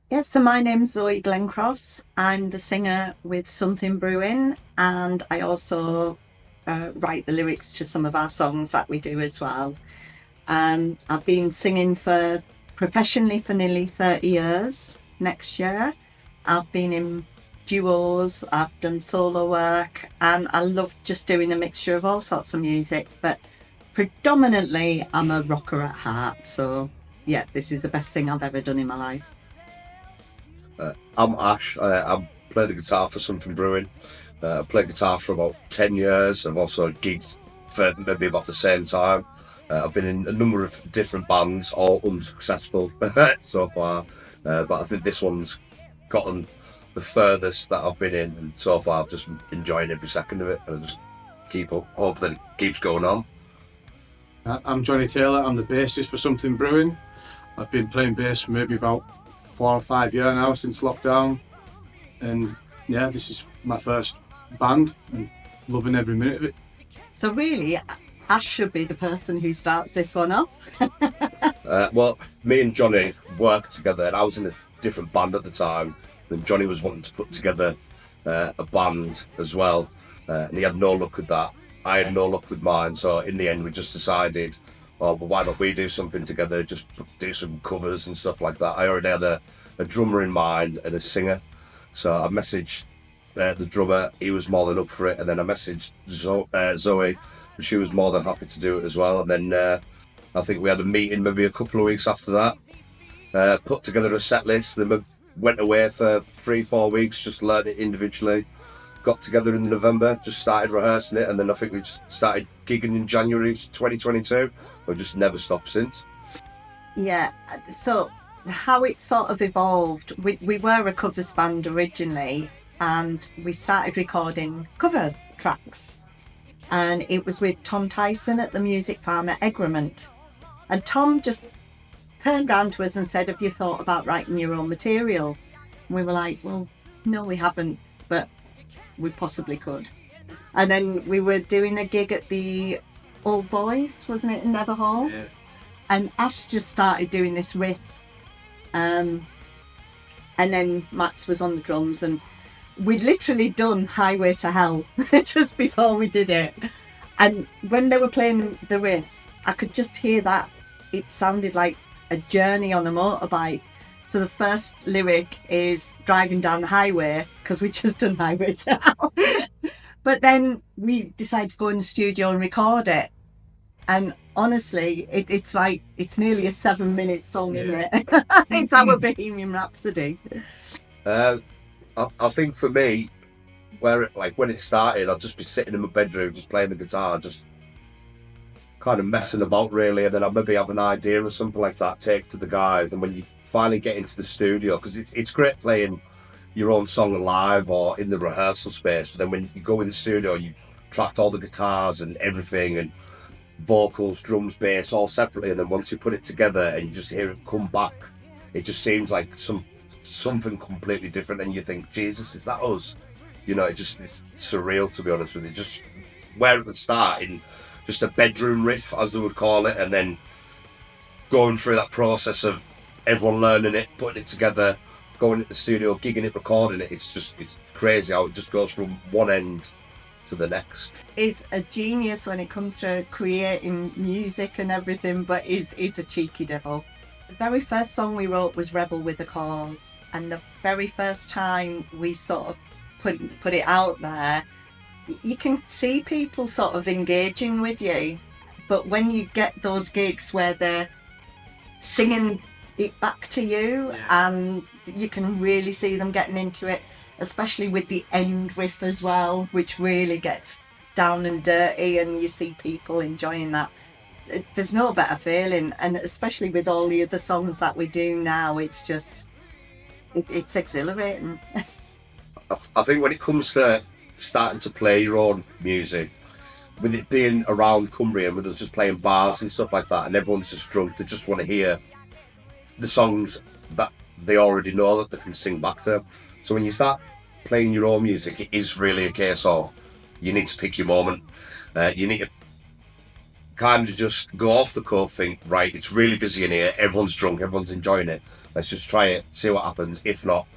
Yes, so my name's Zoe Glencross. I'm the singer with Somethin Brewin, and I also write the lyrics to some of our songs that we do as well. I've been singing for professionally for nearly 30 years next year. I've been in duos, I've done solo work, and I love just doing a mixture of all sorts of music. But predominantly, I'm a rocker at heart. So, yeah, this is the best thing I've ever done in my life. I'm Ash. I play the guitar for Somethin Brewin. I've played guitar for about 10 years. I've also gigged for maybe about the same time. I've been in a number of different bands, all unsuccessful so far. But I think this one's gotten the furthest that I've been in, and so far I've just been enjoying every second of it. And I just keep up, hope that it keeps going on. I'm Johnny Taylor. I'm the bassist for Something Brewing. I've been playing bass for maybe about 4 or 5 years now since lockdown, and yeah, this is my first band and loving every minute of it. So really, Ash should be the person who starts this one off. Well, me and Johnny worked together, and I was in a different band at the time. And Johnny was wanting to put together a band as well, and he had no luck with that. I had no luck with mine, so in the end, we just decided, well, why don't we do something together? Just do some covers and stuff like that. I already had a drummer in mind and a singer, so I messaged the drummer. He was more than up for it, and then I messaged Zoe, and she was more than happy to do it as well. And then I think we had a meeting maybe a couple of weeks after that, put together a set list, then we went away for 3, 4 weeks, just learned it individually. Got together in November, just started rehearsing it, and then I think we just started gigging in January 2022. We've just never stopped since. Yeah, so how it sort of evolved, we were a covers band originally, and we started recording cover tracks. And it was with Tom Tyson at the Music Farm at Egremont. And Tom just turned round to us and said, "Have you thought about writing your own material?" And we were like, "Well, no, we haven't, but we possibly could." And then we were doing a gig at the Old Boys, wasn't it, in Neverhall? Yeah. And Ash just started doing this riff. Um, and then Max was on the drums, and we'd literally done Highway to Hell just before we did it. And when they were playing the riff, I could just hear that it sounded like a journey on a motorbike. So the first lyric is driving down the highway, because we just done Highway to Hell. But then we decided to go in the studio and record it. And honestly, it's like, it's nearly a 7 minute song, isn't it? It's our Bohemian Rhapsody. Uh, I think for me, when it started, I'd just be sitting in my bedroom, just playing the guitar, just kind of messing about really, and then I'd maybe have an idea or something like that, take it to the guys, and when you finally get into the studio, because it's great playing your own song live or in the rehearsal space, but then when you go in the studio, you tracked all the guitars and everything, and vocals, drums, bass, all separately, and then once you put it together and you just hear it come back, it just seems like something completely different, and you think, Jesus, is that us? It's surreal, to be honest with you. Just where it would start in just a bedroom riff, as they would call it, and then going through that process of everyone learning it, putting it together, going into the studio, gigging it, recording it. It's crazy how it just goes from one end to the next. Is a genius when it comes to creating music and everything, but is a cheeky devil. The very first song we wrote was Rebel with a Cause, and the very first time we sort of put it out there, you can see people sort of engaging with you. But when you get those gigs where they're singing it back to you, and you can really see them getting into it, especially with the end riff as well, which really gets down and dirty, and you see people enjoying that. There's no better feeling, and especially with all the other songs that we do now, it's exhilarating. I think when it comes to starting to play your own music, with it being around Cumbrian, with us just playing bars and stuff like that, and everyone's just drunk, they just want to hear the songs that they already know that they can sing back to. So when you start playing your own music, it is really a case of you need to pick your moment. You need to kind of just go off the cuff, think, right, it's really busy in here, everyone's drunk, everyone's enjoying it, let's just try it, see what happens. If not,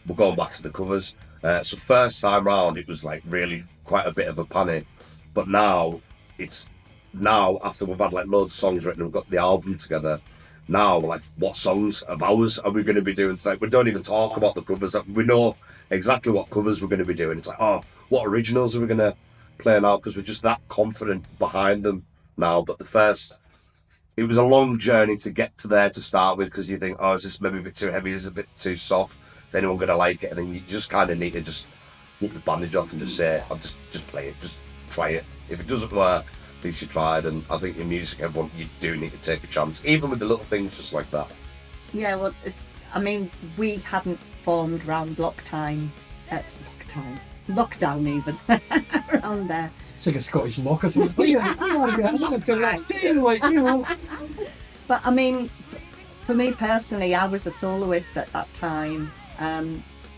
we're going back to the covers. So first time round, it was like really quite a bit of a panic. But now, after we've had like loads of songs written and we've got the album together, now like what songs of ours are we going to be doing tonight? We don't even talk about the covers. We know exactly what covers we're going to be doing. It's like, oh, what originals are we going to play now? Because we're just that confident behind them now. But it was a long journey to get to there to start with, because you think, oh, is this maybe a bit too heavy? Is it a bit too soft? Is anyone going to like it? And then you just kind of need to just rip the bandage off and just say, I'll just play it, just try it. If it doesn't work, at least you tried. And I think in music, everyone, you do need to take a chance, even with the little things just like that. Yeah, well, we hadn't formed round lockdown even, around there. It's like a Scottish lock, I think. But I mean, for me personally, I was a soloist at that time.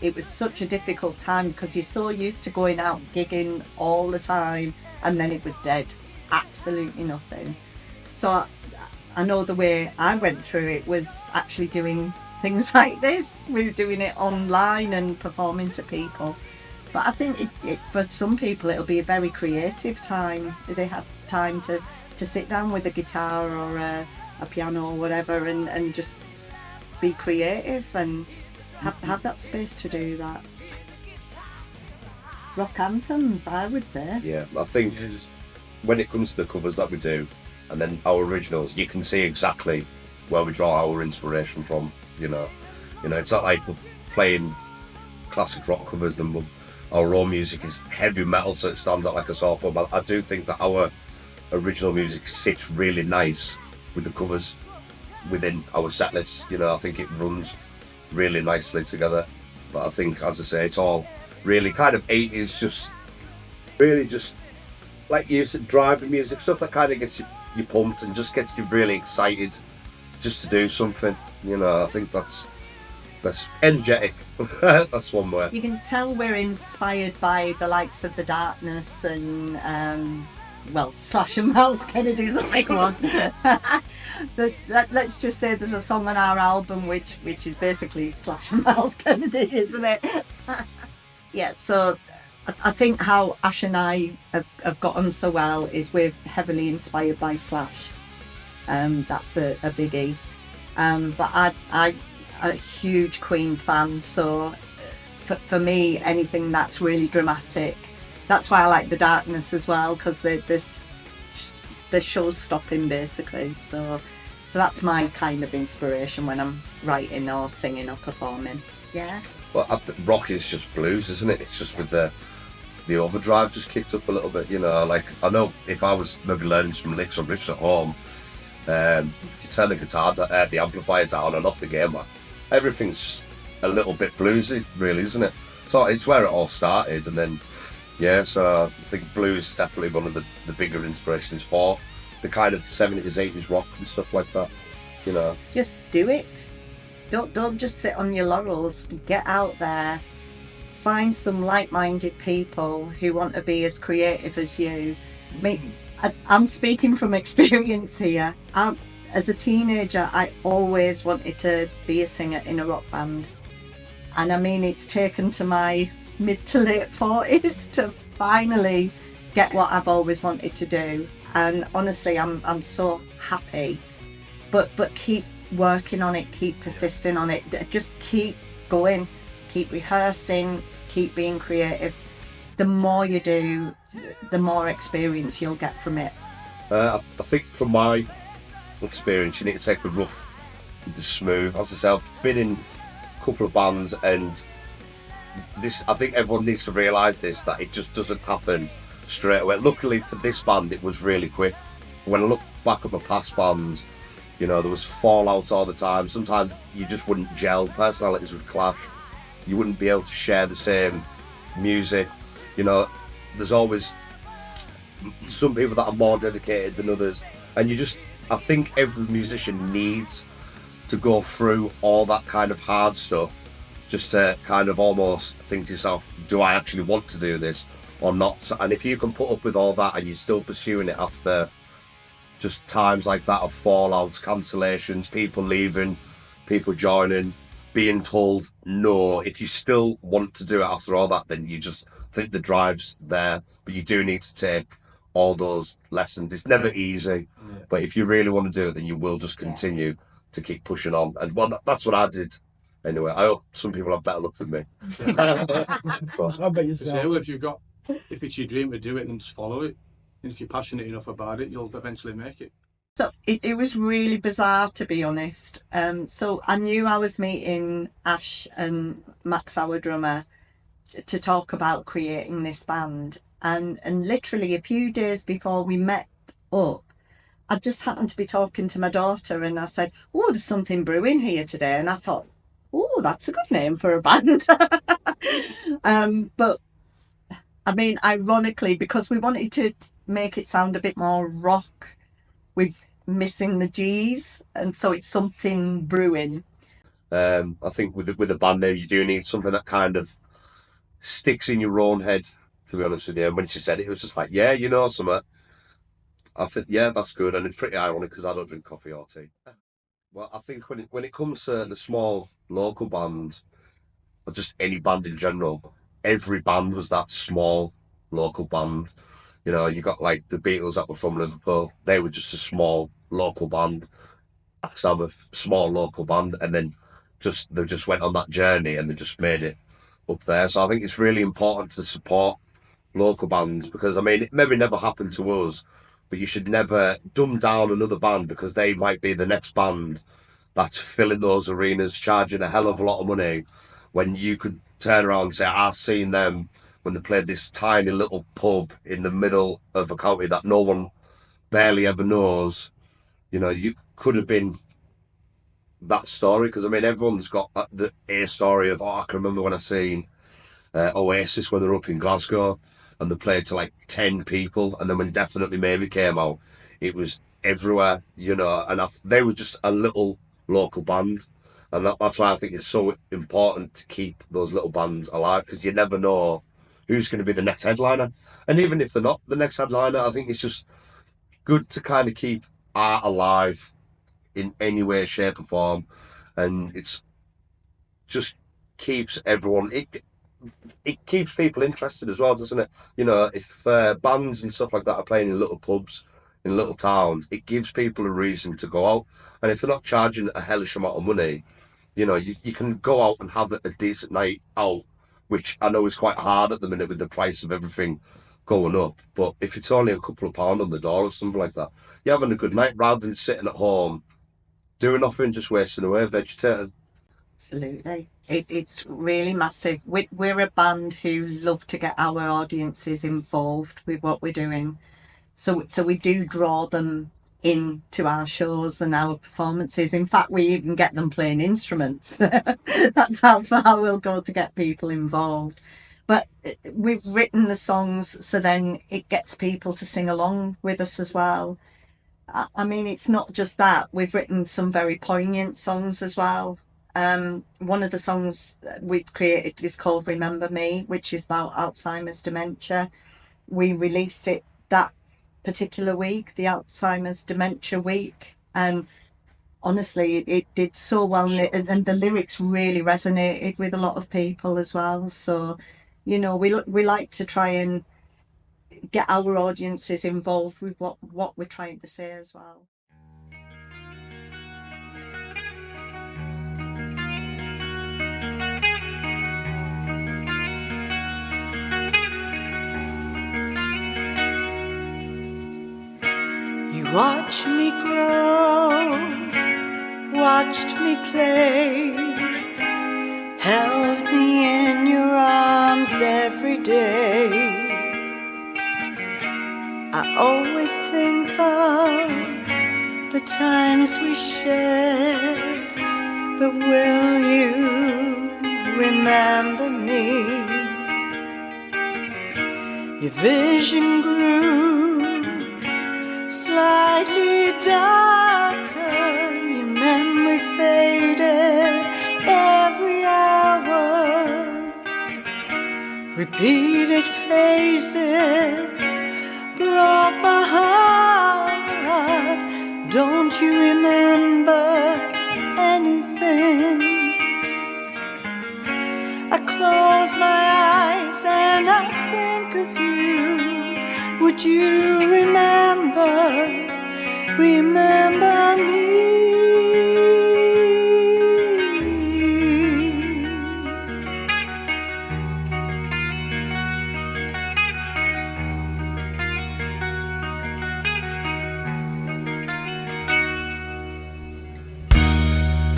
It was such a difficult time because you're so used to going out gigging all the time, and then it was dead, absolutely nothing. So I know the way I went through it was actually doing things like this. We were doing it online and performing to people. But I think for some people it'll be a very creative time. They have time to sit down with a guitar or a piano or whatever and just be creative and have that space to do that. Rock anthems, I would say. Yeah, I think when it comes to the covers that we do and then our originals, you can see exactly where we draw our inspiration from. You know, it's not like we're playing classic rock covers and our own music is heavy metal, so it stands out like a sore thumb. But I do think that our original music sits really nice with the covers within our set list. I think it runs really nicely together. But I think, as I say, it's all really kind of 80s, just really just like you said, driving music, stuff that kind of gets you pumped and just gets you really excited just to do something. I think that's energetic. That's one word. You can tell we're inspired by the likes of The Darkness and Slash and Miles Kennedy's a big one. Let's just say there's a song on our album which is basically Slash and Miles Kennedy, isn't it? Yeah, so I think how Ash and I have gotten so well is we're heavily inspired by Slash. That's a biggie. But I'm a huge Queen fan, so for me, anything that's really dramatic. That's why I like The Darkness as well, because the show's stopping basically. So that's my kind of inspiration when I'm writing or singing or performing. Yeah. Well, rock is just blues, isn't it? It's just with the overdrive just kicked up a little bit. Like I know if I was maybe learning some licks or riffs at home, if you turn the guitar, the amplifier down and off the gamer, everything's just a little bit bluesy, really, isn't it? So it's where it all started, and then so I think blues is definitely one of the bigger inspirations for the kind of 70s, 80s rock and stuff like that. Just do it. Don't just sit on your laurels. Get out there. Find some like-minded people who want to be as creative as you. I'm speaking from experience here. As a teenager, I always wanted to be a singer in a rock band. And I mean, it's taken to my mid to late 40s to finally get what I've always wanted to do. And honestly, I'm so happy. But keep working on it, keep persisting on it. Just keep going, keep rehearsing, keep being creative. The more you do, the more experience you'll get from it. I think from my experience, you need to take the rough with the smooth. As I said, I've been in a couple of bands, and I think everyone needs to realise this, that it just doesn't happen straight away. Luckily for this band, it was really quick. When I look back at my past bands, there was fallout all the time. Sometimes you just wouldn't gel. Personalities would clash. You wouldn't be able to share the same music. There's always some people that are more dedicated than others, and I think every musician needs to go through all that kind of hard stuff just to kind of almost think to yourself, do I actually want to do this or not? And if you can put up with all that and you're still pursuing it after just times like that of fallouts, cancellations, people leaving, people joining, being told no. If you still want to do it after all that, then you just think the drive's there, but you do need to take all those lessons. It's never easy, but if you really want to do it, then you will just continue to keep pushing on. And well, that's what I did. Anyway, I hope some people have better luck than me. How about Say, yourself? well, if it's your dream to do it, then just follow it. And if you're passionate enough about it, you'll eventually make it. So it was really bizarre, to be honest. So I knew I was meeting Ash and Max, our drummer, to talk about creating this band. And literally a few days before we met up, I just happened to be talking to my daughter and I said, oh, there's something brewing here today. And I thought, oh, that's a good name for a band. But I mean, ironically, because we wanted to make it sound a bit more rock, we've missing the G's, and so it's Somethin Brewin. I think with a band name, you do need something that kind of sticks in your own head, to be honest with you. And when she said it, it was just like, yeah, you know something. I think, yeah, that's good. And it's pretty ironic because I don't drink coffee or tea. Well, I think when it comes to the small local bands, or just any band in general, every band was that small local band. You know, you got like the Beatles that were from Liverpool. They were just a small local band. Some a small local band, and then they just went on that journey and they just made it up there. So I think it's really important to support local bands because I mean it maybe never happened to us, but you should never dumb down another band because they might be the next band that's filling those arenas, charging a hell of a lot of money, when you could turn around and say, I've seen them when they played this tiny little pub in the middle of a county that no one barely ever knows. You know, you could have been that story because I mean everyone's got the a story of I can remember when I seen Oasis when they were up in Glasgow and they played to like 10 people, and then when Definitely Maybe came out, it was everywhere, you know, and they were just a little local band, and that's why I think it's so important to keep those little bands alive because you never know who's going to be the next headliner, and even if they're not the next headliner, I think it's just good to kind of keep art alive in any way, shape, or form, and it's just keeps everyone. It keeps people interested as well, doesn't it? You know, if bands and stuff like that are playing in little pubs in little towns, it gives people a reason to go out. And if they're not charging a hellish amount of money, you know, you can go out and have a decent night out, which I know is quite hard at the minute with the price of everything going up. But if it's only a couple of pounds on the door or something like that, you're having a good night rather than sitting at home doing nothing, just wasting away, vegetating. Absolutely. It's really massive. We're a band who love to get our audiences involved with what we're doing. So we do draw them into our shows and our performances. In fact, we even get them playing instruments. That's how far we'll go to get people involved. But we've written the songs so then it gets people to sing along with us as well. I mean, it's not just that. We've written some very poignant songs as well. One of the songs we've created is called Remember Me, which is about Alzheimer's dementia. We released it that particular week, the Alzheimer's Dementia Week, and honestly it did so well, and the lyrics really resonated with a lot of people as well. So, you know, we like to try and get our audiences involved with what we're trying to say as well. You watched me grow, watched me play, held me in your arms every day. I always think of the times we shared, but will you remember me? Your vision grew slightly darker, your memory faded every hour. Repeated phases broke my heart. Don't you remember anything? I close my eyes and I think of you. Would you remember me?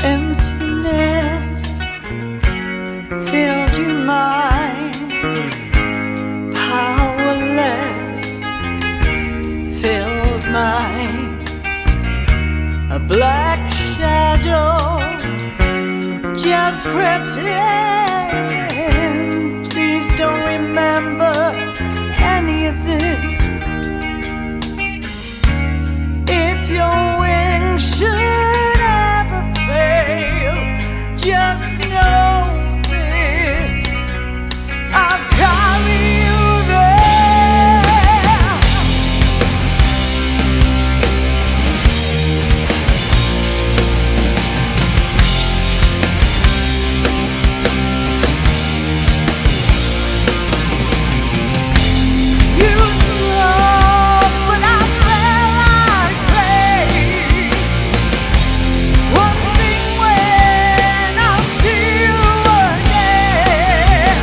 Emptiness filled your mind, powerless filled mine. A black shadow just crept in. Please don't remember any of this. If your wings should ever fail, just know this, I'll carry you there. You love when I felt like rain. One thing when I'll see you again.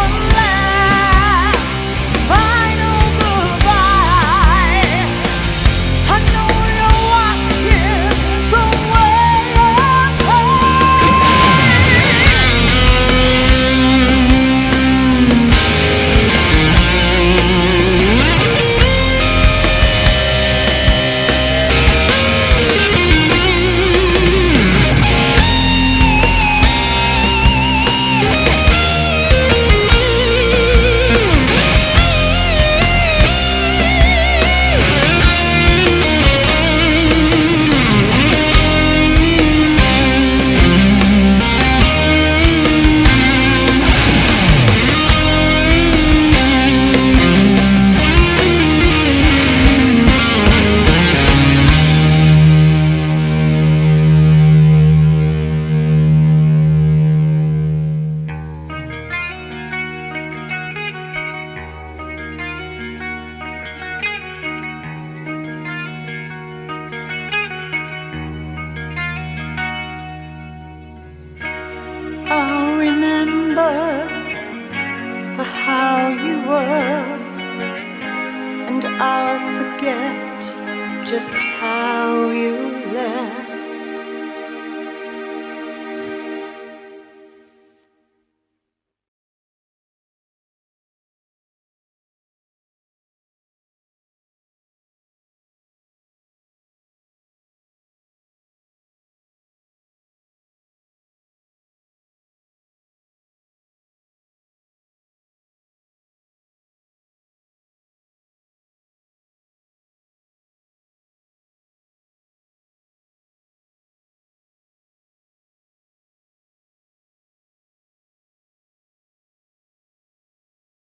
One last final goodbye. I know you're watching from way up I'll remember for how you were, and I'll forget just how you left.